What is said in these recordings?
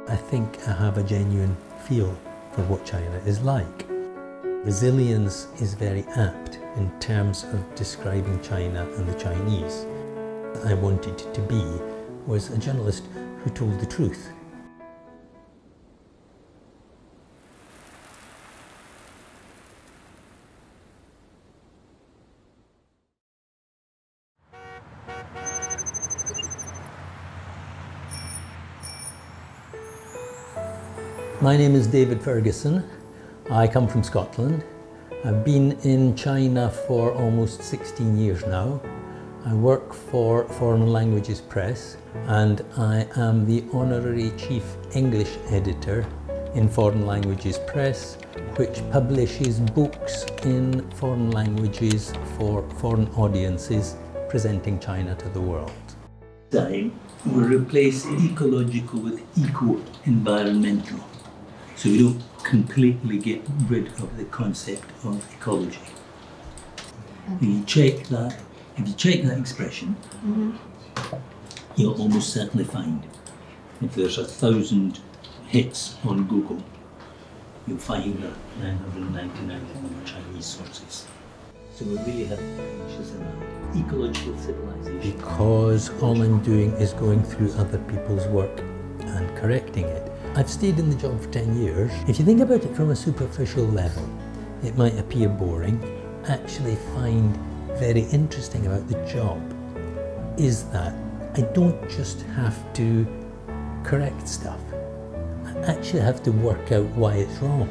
I think I have a genuine feel for what China is like. Resilience is very apt in terms of describing China and the Chinese. I wanted to be was a journalist who told the truth. My name is David Ferguson. I come from Scotland. I've been in China for almost 16 years now. I work for Foreign Languages Press and I am the Honorary Chief English Editor in Foreign Languages Press, which publishes books in foreign languages for foreign audiences presenting China to the world. Time will replace ecological with eco-environmental. So we don't completely get rid of the concept of ecology. If you check that expression, you'll almost certainly find if there's 1,000 hits on Google, you'll find that 999 of them are Chinese sources. So we really have conscious in that. Ecological civilization. Because all I'm doing is going through other people's work and correcting it. I've stayed in the job for 10 years. If you think about it from a superficial level, it might appear boring. Actually find very interesting about the job is that I don't just have to correct stuff. I actually have to work out why it's wrong.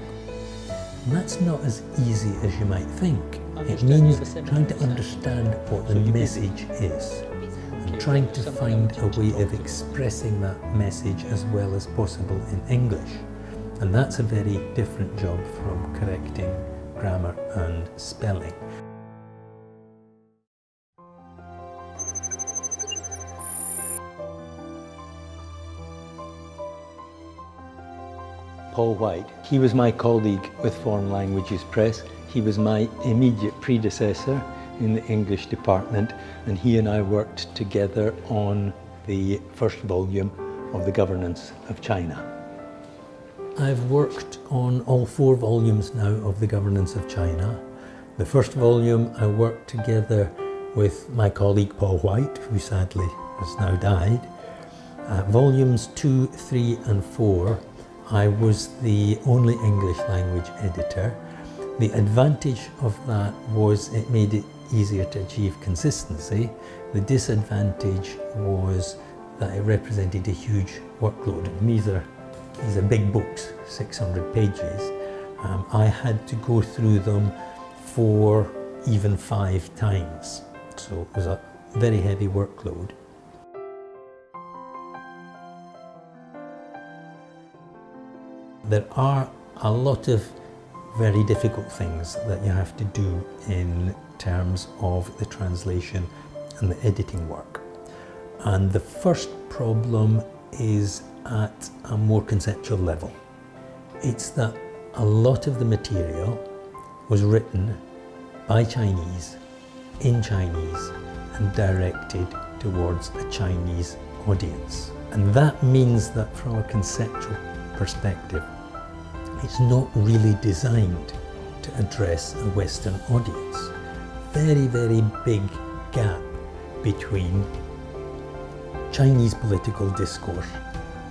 And that's not as easy as you might think. It means trying to understand what the message is and trying to find a way of expressing that message as well as possible in English. And that's a very different job from correcting grammar and spelling. Paul White, he was my colleague with Foreign Languages Press. He was my immediate predecessor in the English department, and he and I worked together on the first volume of The Governance of China. I've worked on all 4 volumes now of The Governance of China. The first volume I worked together with my colleague Paul White, who sadly has now died. Volumes 2, 3 and 4, I was the only English language editor. The advantage of that was it made it easier to achieve consistency. The disadvantage was that it represented a huge workload. And these are big books, 600 pages. I had to go through them 4, even 5 times. So it was a very heavy workload. There are a lot of very difficult things that you have to do in terms of the translation and the editing work. And the first problem is at a more conceptual level. It's that a lot of the material was written by Chinese, in Chinese, and directed towards a Chinese audience. And that means that from a conceptual perspective, it's not really designed to address a Western audience. Very, very big gap between Chinese political discourse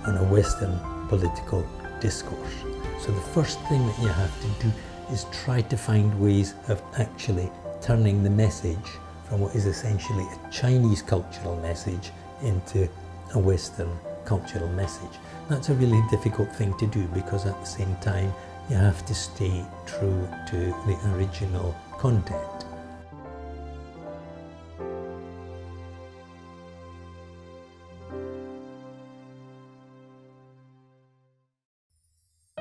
and a Western political discourse. So the first thing that you have to do is try to find ways of actually turning the message from what is essentially a Chinese cultural message into a Western cultural message. That's a really difficult thing to do because at the same time you have to stay true to the original content.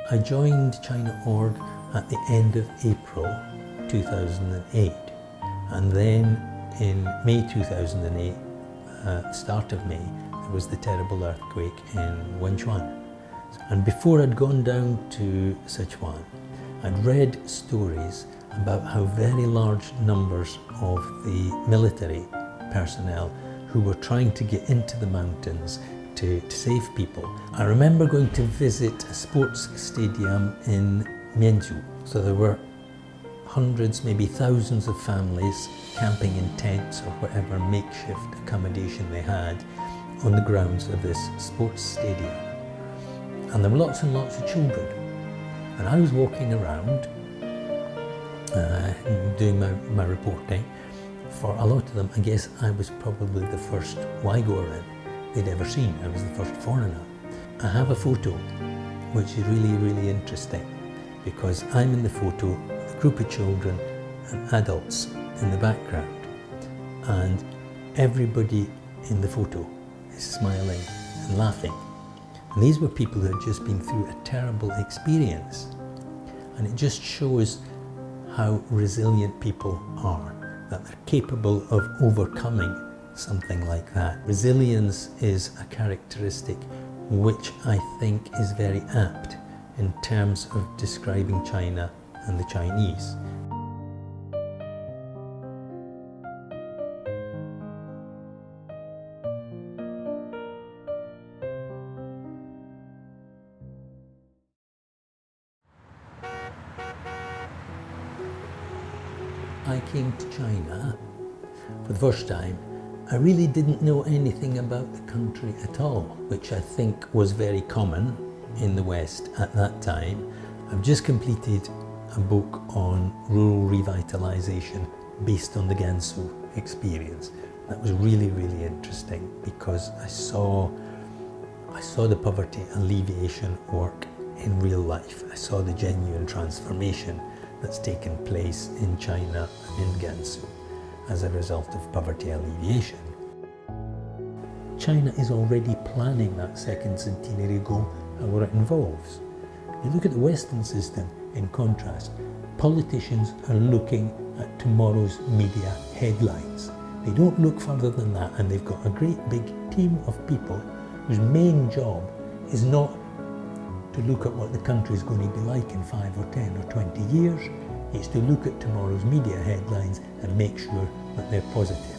I joined China.org at the end of April 2008, and then in May 2008, start of May, there was the terrible earthquake in Wenchuan. And before I'd gone down to Sichuan, I'd read stories about how very large numbers of the military personnel who were trying to get into the mountains to save people. I remember going to visit a sports stadium in Mianzhu. So there were hundreds, maybe thousands of families camping in tents or whatever makeshift accommodation they had on the grounds of this sports stadium. And there were lots and lots of children. And I was walking around doing my reporting. For a lot of them, I guess I was probably the first Uyghur they'd ever seen. I was the first foreigner. I have a photo which is really, really interesting, because I'm in the photo with a group of children and adults in the background, and everybody in the photo is smiling and laughing. And these were people who had just been through a terrible experience, and it just shows how resilient people are, that they're capable of overcoming something like that. Resilience is a characteristic which I think is very apt in terms of describing China and the Chinese. I came to China for the first time. I really didn't know anything about the country at all, which I think was very common in the West at that time. I've just completed a book on rural revitalization based on the Gansu experience. That was really, really interesting, because I saw the poverty alleviation work in real life. I saw the genuine transformation that's taken place in China and in Gansu as a result of poverty alleviation. China is already planning that second centenary goal and what it involves. You look at the Western system, in contrast, politicians are looking at tomorrow's media headlines. They don't look further than that, and they've got a great big team of people whose main job is not to look at what the country is going to be like in 5 or 10 or 20 years. It's to look at tomorrow's media headlines and make sure that they're positive.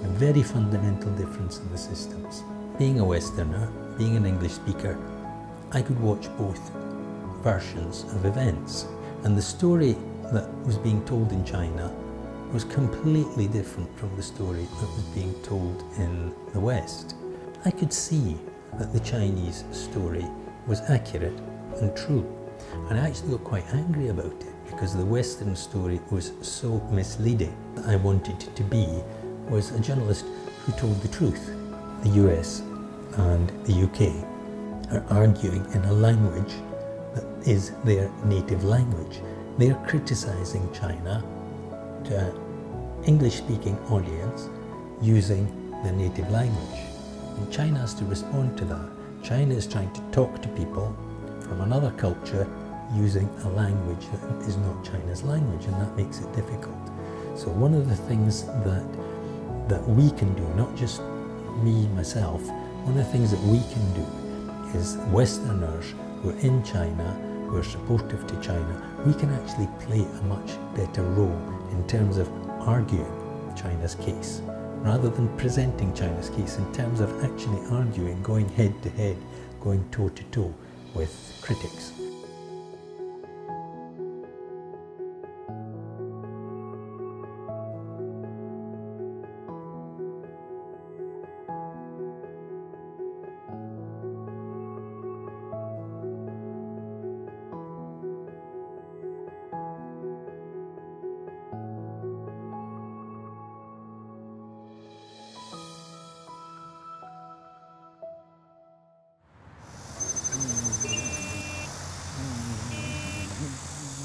A very fundamental difference in the systems. Being a Westerner, being an English speaker, I could watch both versions of events. And the story that was being told in China was completely different from the story that was being told in the West. I could see that the Chinese story was accurate and true. And I actually got quite angry about it, because the Western story was so misleading. I wanted to be was a journalist who told the truth. The US and the UK are arguing in a language that is their native language. They're criticizing China to an English-speaking audience using their native language. And China has to respond to that. China is trying to talk to people from another culture using a language that is not China's language, and that makes it difficult. So one of the things that we can do, not just me, myself, one of the things that we can do is Westerners who are in China, who are supportive to China, we can actually play a much better role in terms of arguing China's case, rather than presenting China's case, in terms of actually arguing, going head to head, going toe to toe with critics.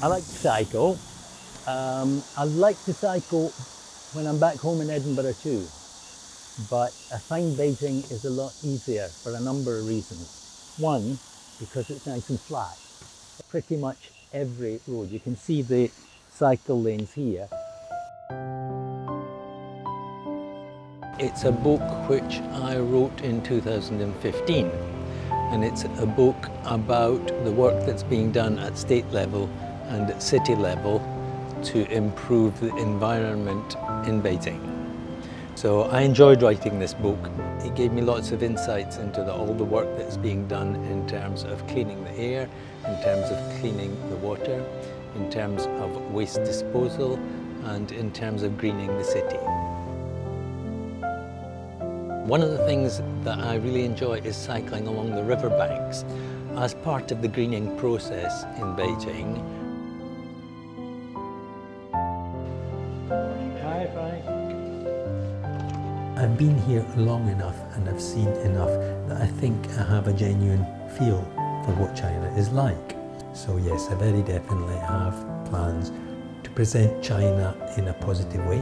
I like to cycle. I like to cycle when I'm back home in Edinburgh too, but I find baiting is a lot easier for a number of reasons. One, because it's nice and flat. Pretty much every road, you can see the cycle lanes here. It's a book which I wrote in 2015, and it's a book about the work that's being done at state level and at city level to improve the environment in baiting. So I enjoyed writing this book. It gave me lots of insights into all the work that's being done in terms of cleaning the air, in terms of cleaning the water, in terms of waste disposal, and in terms of greening the city. One of the things that I really enjoy is cycling along the riverbanks as part of the greening process in Beijing. Hi, Frank. I've been here long enough and I've seen enough that I think I have a genuine feel for what China is like. So yes, I very definitely have plans to present China in a positive way,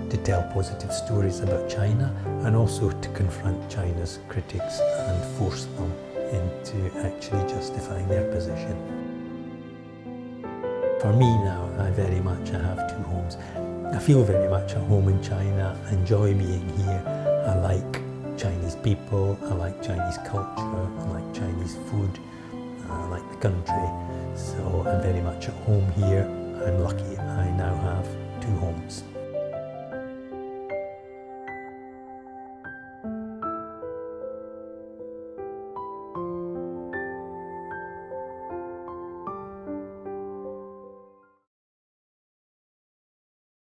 to tell positive stories about China, and also to confront China's critics and force them into actually justifying their position. For me now, I have two homes. I feel very much at home in China, I enjoy being here. I like Chinese people, I like Chinese culture, I like Chinese food, I like the country. So I'm very much at home here. I'm lucky I now have two homes.